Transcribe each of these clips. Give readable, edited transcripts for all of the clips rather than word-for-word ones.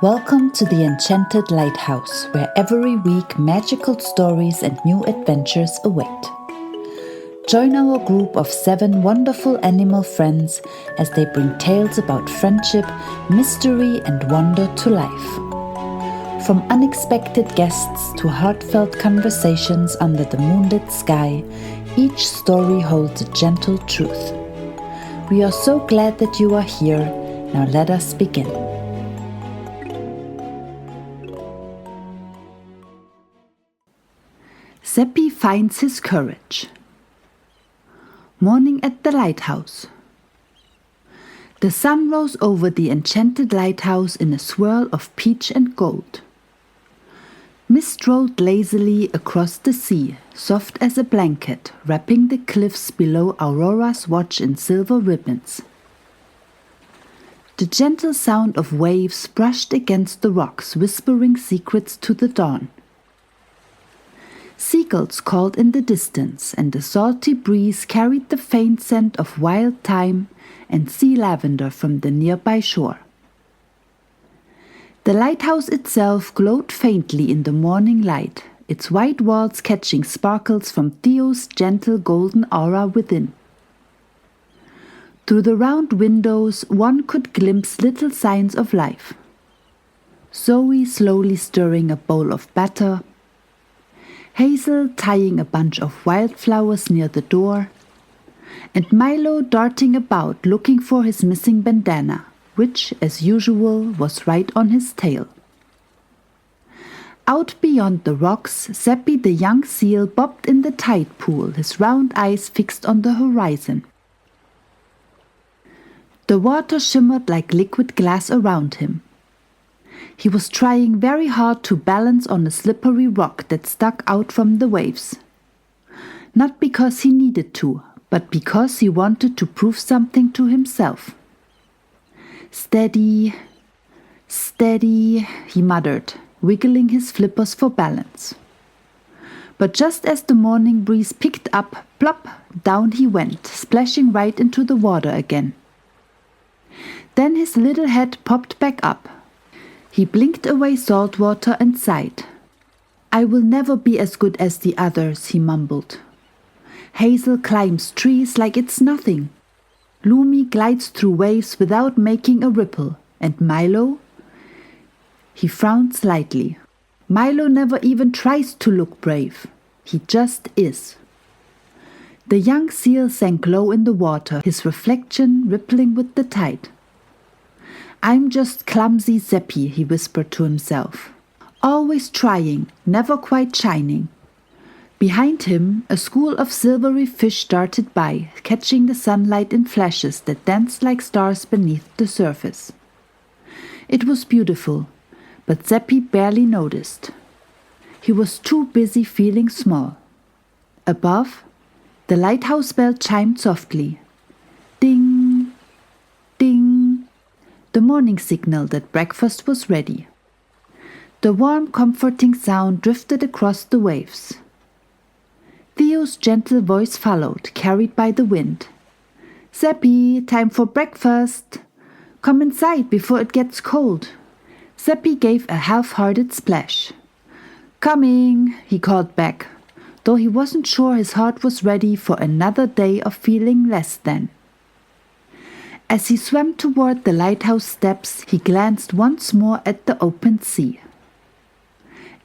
Welcome to the Enchanted Lighthouse, where every week magical stories and new adventures await. Join our group of 7 wonderful animal friends as they bring tales about friendship, mystery, and wonder to life. From unexpected guests to heartfelt conversations under the moonlit sky, each story holds a gentle truth. We are so glad that you are here. Now let us begin. Seppi finds his courage. Morning at the lighthouse. The sun rose over the enchanted lighthouse in a swirl of peach and gold. Mist rolled lazily across the sea, soft as a blanket, wrapping the cliffs below Aurora's watch in silver ribbons. The gentle sound of waves brushed against the rocks, whispering secrets to the dawn. Seagulls called in the distance, and the salty breeze carried the faint scent of wild thyme and sea lavender from the nearby shore. The lighthouse itself glowed faintly in the morning light, its white walls catching sparkles from Theo's gentle golden aura within. Through the round windows, one could glimpse little signs of life. Zoe slowly stirring a bowl of batter, Hazel tying a bunch of wildflowers near the door, and Milo darting about looking for his missing bandana, which, as usual, was right on his tail. Out beyond the rocks, Seppi the young seal bobbed in the tide pool, his round eyes fixed on the horizon. The water shimmered like liquid glass around him. He was trying very hard to balance on a slippery rock that stuck out from the waves. Not because he needed to, but because he wanted to prove something to himself. Steady, steady, he muttered, wiggling his flippers for balance. But just as the morning breeze picked up, plop, down he went, splashing right into the water again. Then his little head popped back up. He blinked away salt water and sighed. "I will never be as good as the others," he mumbled. "Hazel climbs trees like it's nothing. Lumi glides through waves without making a ripple. And Milo?" He frowned slightly. "Milo never even tries to look brave. He just is." The young seal sank low in the water, his reflection rippling with the tide. "I'm just clumsy Seppi," he whispered to himself. "Always trying, never quite shining." Behind him, a school of silvery fish darted by, catching the sunlight in flashes that danced like stars beneath the surface. It was beautiful, but Seppi barely noticed. He was too busy feeling small. Above, the lighthouse bell chimed softly. Ding, ding. The morning signal that breakfast was ready. The warm, comforting sound drifted across the waves. Theo's gentle voice followed, carried by the wind. "Seppi, time for breakfast. Come inside before it gets cold." Seppi gave a half-hearted splash. "Coming," he called back, though he wasn't sure his heart was ready for another day of feeling less than. As he swam toward the lighthouse steps, he glanced once more at the open sea.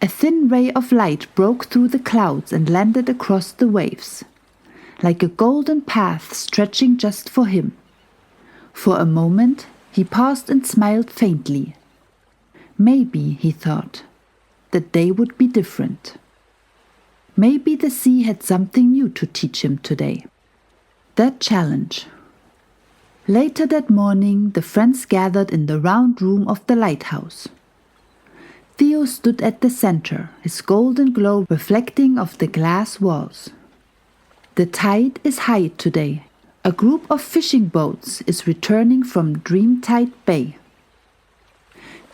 A thin ray of light broke through the clouds and landed across the waves, like a golden path stretching just for him. For a moment, he paused and smiled faintly. Maybe, he thought, the day would be different. Maybe the sea had something new to teach him today. That challenge. Later that morning, the friends gathered in the round room of the lighthouse. Theo stood at the center, his golden glow reflecting off the glass walls. The tide is high today. A group of fishing boats is returning from Dreamtide Bay.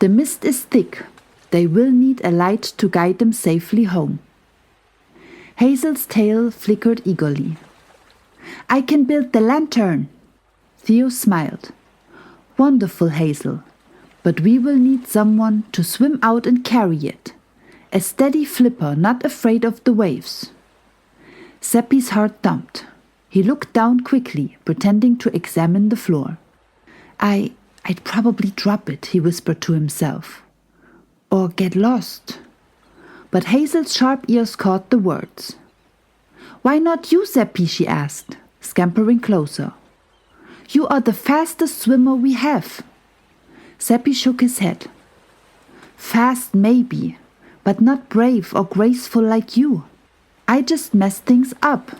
The mist is thick. They will need a light to guide them safely home. Hazel's tail flickered eagerly. "I can build the lantern." Theo smiled. "Wonderful, Hazel. But we will need someone to swim out and carry it. A steady flipper, not afraid of the waves. Seppi's heart thumped. He looked down quickly, pretending to examine the floor. I'd probably drop it, he whispered to himself. Or get lost. But Hazel's sharp ears caught the words. Why not you, Seppi? She asked, scampering closer. You are the fastest swimmer we have. Seppi shook his head. Fast maybe, but not brave or graceful like you. I just mess things up.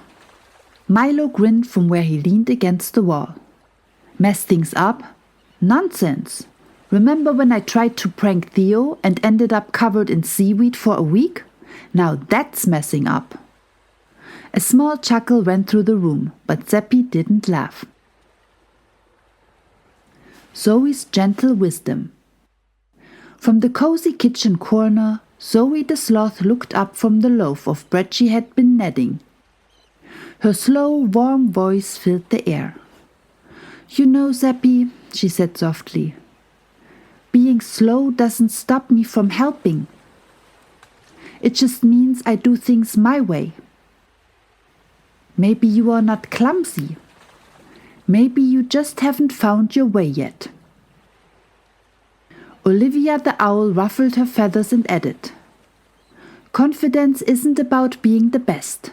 Milo grinned from where he leaned against the wall. Mess things up? Nonsense. Remember when I tried to prank Theo and ended up covered in seaweed for a week? Now that's messing up. A small chuckle ran through the room, but Seppi didn't laugh. Zoe's gentle wisdom. From the cozy kitchen corner, Zoe the sloth looked up from the loaf of bread she had been kneading. Her slow, warm voice filled the air. You know, Seppi, she said softly, being slow doesn't stop me from helping. It just means I do things my way. Maybe you are not clumsy. Maybe you just haven't found your way yet. Olivia the owl ruffled her feathers and added, Confidence isn't about being the best.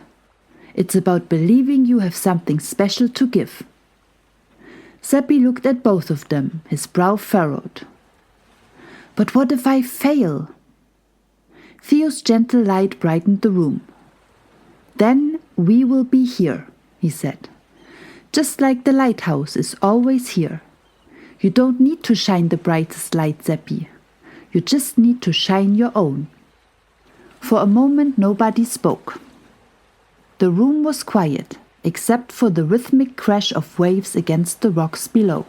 It's about believing you have something special to give. Seppi looked at both of them, his brow furrowed. But what if I fail? Theo's gentle light brightened the room. Then we will be here, he said. Just like the lighthouse is always here. You don't need to shine the brightest light, Seppi. You just need to shine your own. For a moment nobody spoke. The room was quiet, except for the rhythmic crash of waves against the rocks below.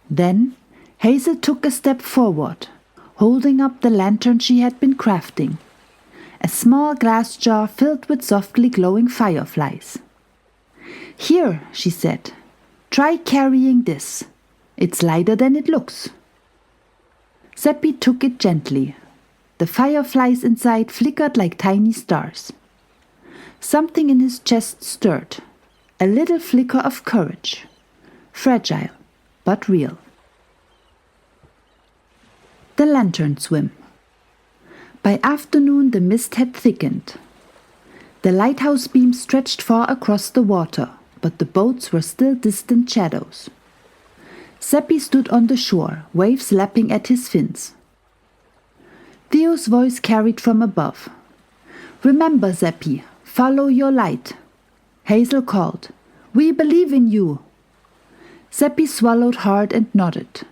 Then Hazel took a step forward, holding up the lantern she had been crafting. A small glass jar filled with softly glowing fireflies. Here, she said, try carrying this. It's lighter than it looks. Seppi took it gently. The fireflies inside flickered like tiny stars. Something in his chest stirred, a little flicker of courage. Fragile, but real. The lantern swim. By afternoon the mist had thickened. The lighthouse beam stretched far across the water, but the boats were still distant shadows. Seppi stood on the shore, waves lapping at his fins. Theo's voice carried from above. Remember, Seppi, follow your light. Hazel called, We believe in you. Seppi swallowed hard and nodded.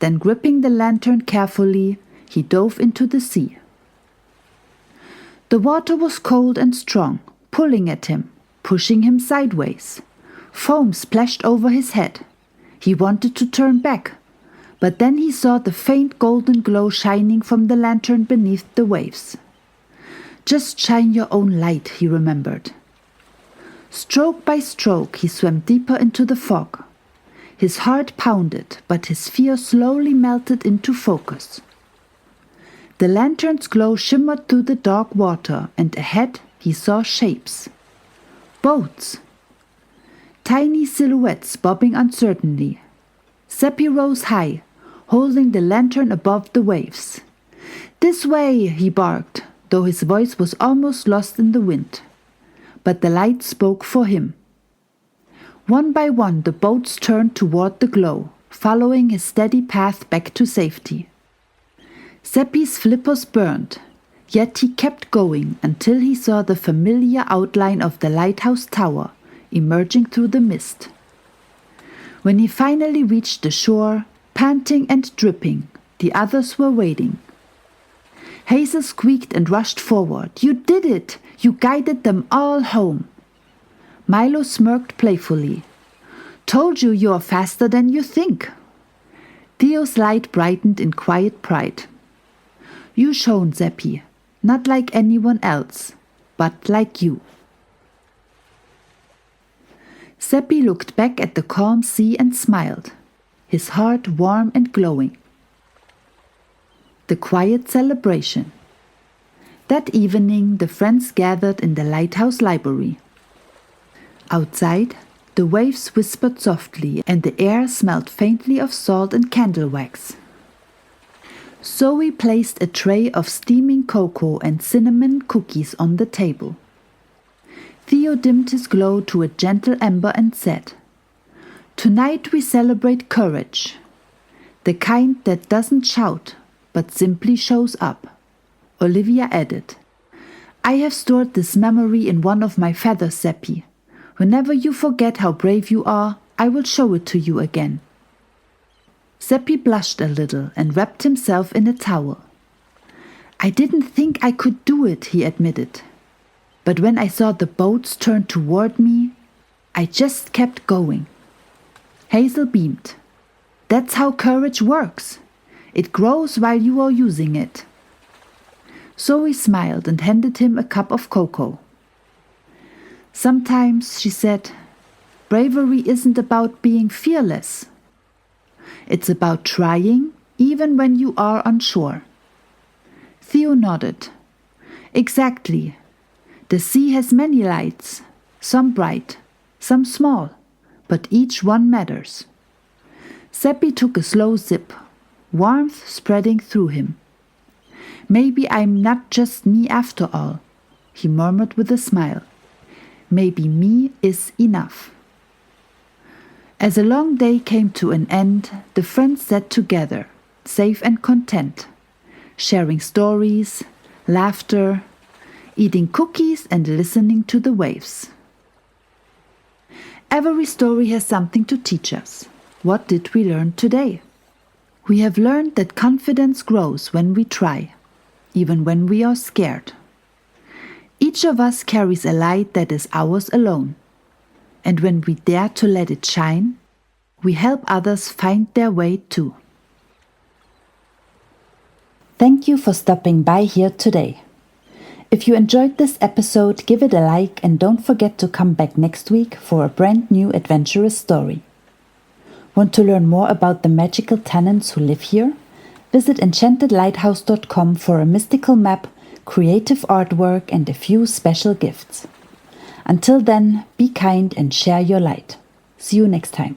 Then gripping the lantern carefully, he dove into the sea. The water was cold and strong, pulling at him, pushing him sideways. Foam splashed over his head. He wanted to turn back, but then he saw the faint golden glow shining from the lantern beneath the waves. Just shine your own light, he remembered. Stroke by stroke, he swam deeper into the fog. His heart pounded, but his fear slowly melted into focus. The lantern's glow shimmered through the dark water, and ahead he saw shapes. Boats. Tiny silhouettes bobbing uncertainly. Seppi rose high, holding the lantern above the waves. This way, he barked, though his voice was almost lost in the wind. But the light spoke for him. One by one the boats turned toward the glow, following his steady path back to safety. Seppi's flippers burned, yet he kept going until he saw the familiar outline of the lighthouse tower emerging through the mist. When he finally reached the shore, panting and dripping, the others were waiting. Hazel squeaked and rushed forward. You did it! You guided them all home. Milo smirked playfully. Told you you're faster than you think. Theo's light brightened in quiet pride. You shone, Seppi, not like anyone else, but like you. Seppi looked back at the calm sea and smiled. his heart warm and glowing. The quiet celebration. That evening, the friends gathered in the lighthouse library. Outside, the waves whispered softly and the air smelled faintly of salt and candle wax. Zoe placed a tray of steaming cocoa and cinnamon cookies on the table. Theo dimmed his glow to a gentle ember and said, "Tonight we celebrate courage, the kind that doesn't shout, but simply shows up." Olivia added, "I have stored this memory in one of my feathers, Seppi. Whenever you forget how brave you are, I will show it to you again." Seppi blushed a little and wrapped himself in a towel. "I didn't think I could do it," he admitted. "But when I saw the boats turn toward me, I just kept going." Hazel beamed. "That's how courage works. It grows while you are using it." Zoe smiled and handed him a cup of cocoa. "Sometimes," she said, "bravery isn't about being fearless. It's about trying, even when you are unsure." Theo nodded. "Exactly. The sea has many lights, some bright, some small, but each one matters." Seppi took a slow sip, warmth spreading through him. "Maybe I'm not just me after all," he murmured with a smile. "Maybe me is enough." As a long day came to an end, the friends sat together, safe and content, sharing stories, laughter, eating cookies and listening to the waves. Every story has something to teach us. What did we learn today? We have learned that confidence grows when we try, even when we are scared. Each of us carries a light that is ours alone. And when we dare to let it shine, we help others find their way too. Thank you for stopping by here today. If you enjoyed this episode, give it a like and don't forget to come back next week for a brand new adventurous story. Want to learn more about the magical tenants who live here? Visit enchantedlighthouse.com for a mystical map, creative artwork and a few special gifts. Until then, be kind and share your light. See you next time.